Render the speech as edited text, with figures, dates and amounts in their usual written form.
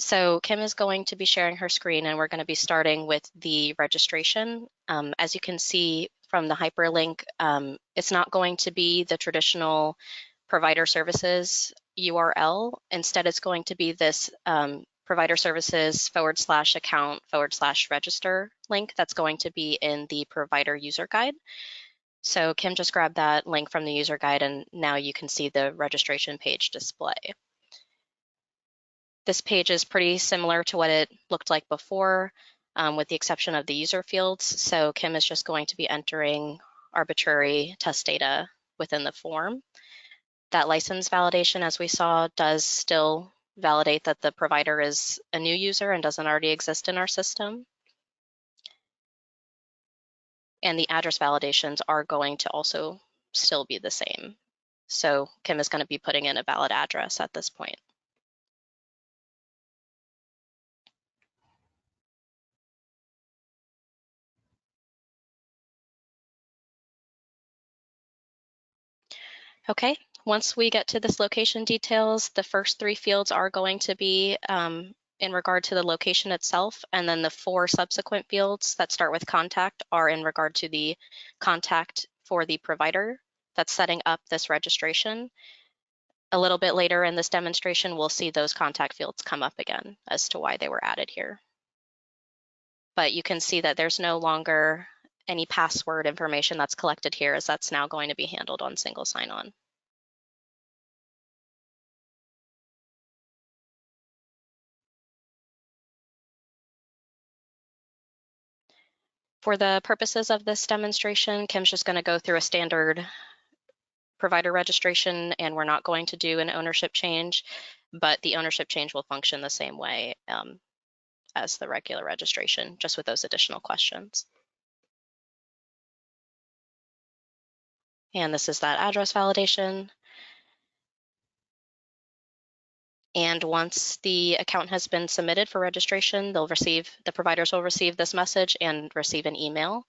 So Kim is going to be sharing her screen and we're going to be starting with the registration. As you can see from the hyperlink, it's not going to be the traditional provider services URL. Instead, it's going to be this provider services /account/register link that's going to be in the provider user guide. So Kim just grabbed that link from the user guide and now you can see the registration page display. This page is pretty similar to what it looked like before, with the exception of the user fields. So Kim is just going to be entering arbitrary test data within the form. That license validation, as we saw, does still validate that the provider is a new user and doesn't already exist in our system. And the address validations are going to also still be the same. So Kim is going to be putting in a valid address at this point. Okay, once we get to this location details, the first 3 fields are going to be in regard to the location itself, and then the 4 subsequent fields that start with contact are in regard to the contact for the provider that's setting up this registration. A little bit later in this demonstration, we'll see those contact fields come up again as to why they were added here. But you can see that there's no longer any password information that's collected here, as that's now going to be handled on single sign-on. For the purposes of this demonstration, Kim's just going to go through a standard provider registration, and we're not going to do an ownership change, but the ownership change will function the same way as the regular registration, just with those additional questions. And this is that address validation. And once the account has been submitted for registration, the providers will receive this message and receive an email